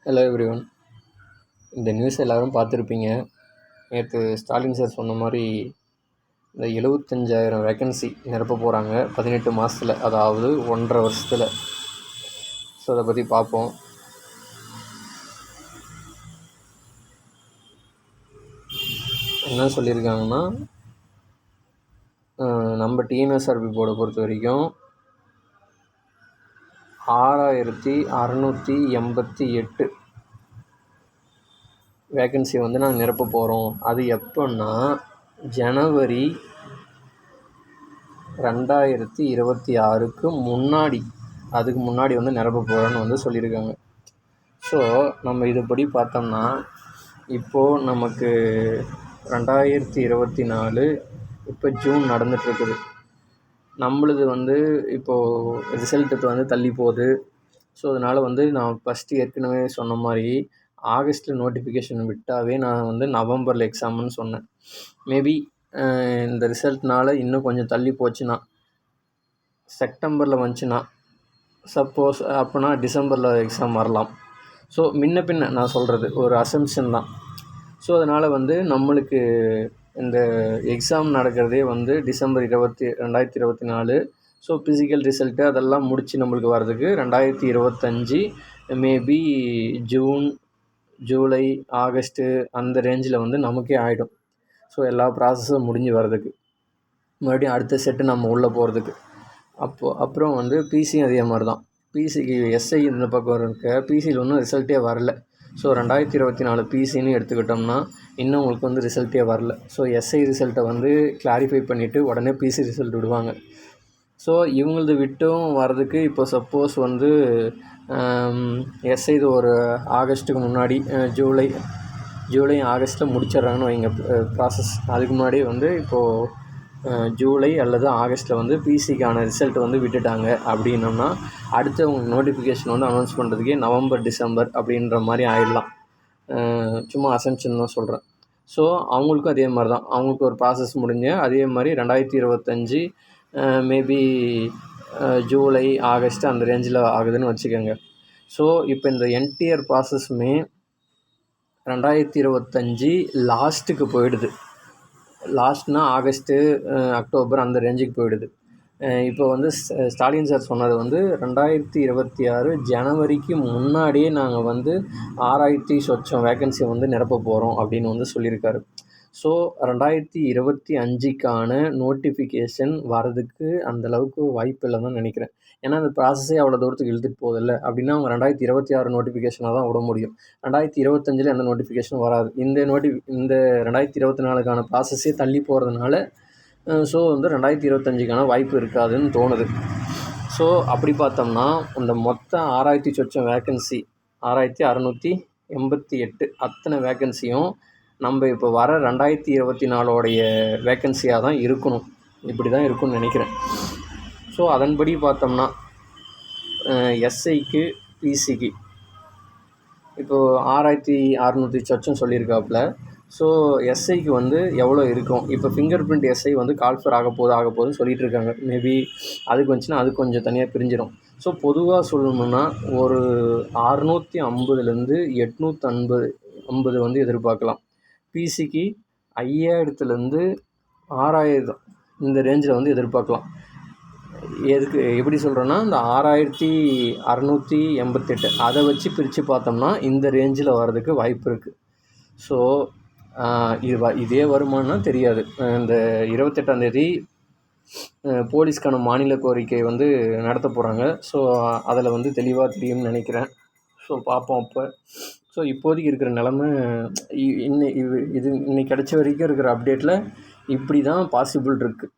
Hello everyone. இந்த news எல்லோரும் பார்த்துருப்பீங்க. நேற்று ஸ்டாலின் சார் சொன்ன மாதிரி இந்த 75,000 வேக்கன்சி நிரப்ப போகிறாங்க 18 மாதத்தில், அதாவது 1.5 வருஷத்தில். ஸோ அதை பற்றி பார்ப்போம். என்ன சொல்லியிருக்காங்கன்னா, நம்ம டிஎன்எஸ்ஆர்பி போர்டை பொறுத்த வரைக்கும் 6,688 வேக்கன்சி வந்து நாங்கள் நிரப்ப போகிறோம். அது எப்போன்னா ஜனவரி 2026க்கு முன்னாடி, அதுக்கு முன்னாடி வந்து நிரப்ப போகிறோன்னு வந்து சொல்லியிருக்காங்க. ஸோ நம்ம இதுபடி பார்த்தோம்னா இப்போது நமக்கு 2024 இப்போ ஜூன் நடந்துகிட்ருக்குது. நம்மளுது வந்து இப்போது ரிசல்ட்டு வந்து தள்ளி போகுது. ஸோ அதனால் வந்து நான் ஃபஸ்ட்டு ஏற்கனவே சொன்ன மாதிரி ஆகஸ்ட்டில் நோட்டிஃபிகேஷன் விட்டாவே நான் வந்து நவம்பரில் எக்ஸாம்னு சொன்னேன். மேபி இந்த ரிசல்ட்னால் இன்னும் கொஞ்சம் தள்ளி போச்சுன்னா, செப்டம்பரில் வந்துச்சுன்னா, சப்போஸ் அப்போனா டிசம்பரில் எக்ஸாம் வரலாம். ஸோ முன்ன பின்ன நான் சொல்கிறது ஒரு அசம்ஷன் தான். ஸோ அதனால் வந்து நம்மளுக்கு இந்த எக்ஸாம் நடக்கிறதே வந்து டிசம்பர் 2024. ஸோ ஃபிசிக்கல் ரிசல்ட்டு அதெல்லாம் முடித்து நம்மளுக்கு வர்றதுக்கு 2025 மேபி ஜூன், ஜூலை, ஆகஸ்ட்டு அந்த ரேஞ்சில் வந்து நமக்கே ஆகிடும். ஸோ எல்லா ப்ராசஸும் முடிஞ்சு வர்றதுக்கு மறுபடியும் அடுத்த செட்டு நம்ம உள்ளே போகிறதுக்கு. அப்புறம் வந்து பிசியும் அதே மாதிரி தான். பிசிக்கு எஸ்ஐ இந்த பக்கம் இருக்க பிசியில் ஒன்றும் ரிசல்ட்டே வரல. ஸோ 2024 பிசின்னு எடுத்துக்கிட்டோம்னா இன்னும் உங்களுக்கு வந்து ரிசல்ட்டே வரல. ஸோ எஸ்ஐ ரிசல்ட்டை வந்து கிளாரிஃபை பண்ணிவிட்டு உடனே பிசி ரிசல்ட் விடுவாங்க. ஸோ இவங்களது விட்டும் வர்றதுக்கு இப்போ சப்போஸ் வந்து எஸ்ஐ இது ஒரு ஆகஸ்ட்டுக்கு முன்னாடி ஜூலை ஆகஸ்ட்டில் முடிச்சிட்றாங்கன்னு வைங்க ப்ராசஸ். அதுக்கு முன்னாடியே வந்து இப்போது ஜூலை அல்லது ஆகஸ்ட்டில் வந்து பிசிக்கான ரிசல்ட் வந்து விட்டுட்டாங்க அப்படின்னோம்னா அடுத்து அவங்க நோட்டிஃபிகேஷன் வந்து அனௌன்ஸ் பண்ணுறதுக்கே நவம்பர், டிசம்பர் அப்படின்ற மாதிரி ஆகிடலாம். சும்மா அசம்ஷன் தான் சொல்கிறேன். ஸோ அவங்களுக்கும் அதே மாதிரி தான், அவங்களுக்கு ஒரு ப்ராசஸ் முடிஞ்ச அதே மாதிரி 2025 மேபி ஜூலை, ஆகஸ்ட்டு அந்த ரேஞ்சில் ஆகுதுன்னு வச்சுக்கோங்க. ஸோ இப்போ இந்த என்டையர் ப்ராசஸுமே 2025 லாஸ்ட்டுக்கு போயிடுது. லாஸ்ட்னா ஆகஸ்ட்டு, அக்டோபர் அந்த ரேஞ்சுக்கு போயிடுது. இப்போ வந்து ஸ்டாலின் சார் சொன்னது வந்து 2026 ஜனவரிக்கு முன்னாடியே நாங்கள் வந்து 6,000 சொச்சம் வேக்கன்சி வந்து நிரப்ப போகிறோம் அப்படின்னு வந்து சொல்லியிருக்காரு. ஸோ 2025க்கான நோட்டிஃபிகேஷன் வர்றதுக்கு அந்தளவுக்கு வாய்ப்பு இல்லைன்னு தான் நினைக்கிறேன். ஏன்னா அந்த ப்ராசஸே அவ்வளோ தூரத்துக்கு இழுத்துட்டு போதில்ல. அப்படின்னா அவங்க 2026 நோட்டிஃபிகேஷனாக தான் விட முடியும். 2025 எந்த நோட்டிஃபிகேஷனும் வராது. இந்த 2024க்கான ப்ராசஸே தள்ளி போகிறதுனால ஸோ வந்து 2025க்கான வாய்ப்பு இருக்காதுன்னு தோணுது. ஸோ அப்படி பார்த்தோம்னா அந்த மொத்த 6,000 சொச்சம் வேக்கன்சி 6,688 அத்தனை வேக்கன்சியும் நம்ம இப்போ வர 2024 வேக்கன்சியாக தான் இருக்கணும். இப்படி தான் இருக்கும்னு நினைக்கிறேன். ஸோ அதன்படி பார்த்தோம்னா எஸ்ஐக்கு, பிசிக்கு இப்போது 6,600 சொச்சம் சொல்லியிருக்காப்புல. ஸோ எஸ்ஐக்கு வந்து எவ்வளோ இருக்கும்? இப்போ ஃபிங்கர் பிரிண்ட் எஸ்ஐ வந்து கால்ஃபர் ஆக போகுதுன்னு சொல்லிகிட்டு இருக்காங்க. மேபி அதுக்கு வந்துச்சுன்னா அது கொஞ்சம் தனியாக பிரிஞ்சிடும். ஸோ பொதுவாக சொல்லணும்னா ஒரு 650லேருந்து 850 வந்து எதிர்பார்க்கலாம். பிசிக்கு 5,000லேருந்து 6,000 இந்த ரேஞ்சில் வந்து எதிர்பார்க்கலாம். எப்படி சொல்கிறேன்னா இந்த 6,688 அதை வச்சு பிரித்து பார்த்தோம்னா இந்த ரேஞ்சில் வர்றதுக்கு வாய்ப்பு இருக்குது. ஸோ இதே வருமானா தெரியாது. இந்த 28ஆம் தேதி போலீஸ்க்கான மாநில கோரிக்கை வந்து நடத்த போகிறாங்க. ஸோ அதில் வந்து தெளிவாக தெரியும்னு நினைக்கிறேன். ஸோ பார்ப்போம் அப்போ. ஸோ இப்போதைக்கு இருக்கிற நிலமை இன்னைக்கு கிடைச்ச வரைக்கும் இருக்கிற அப்டேட்டில் இப்படி தான் பாசிபிள் இருக்குது.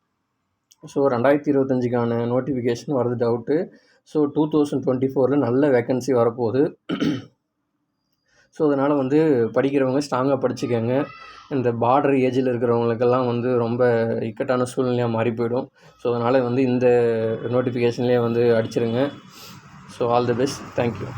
ஸோ 2025க்கான நோட்டிஃபிகேஷன் வரது டவுட்டு. ஸோ 2024 நல்ல வேக்கன்சி வரப்போகுது. ஸோ அதனால் வந்து படிக்கிறவங்க ஸ்ட்ராங்காக படிச்சுக்கோங்க. இந்த பார்டர் ஏஜில் இருக்கிறவங்களுக்கெல்லாம் வந்து ரொம்ப இக்கட்டான சூழ்நிலையாக மாறி போயிடும். ஸோ அதனால் வந்து இந்த நோட்டிஃபிகேஷன்லேயே வந்து அடிச்சிருங்க. So all the best. Thank you.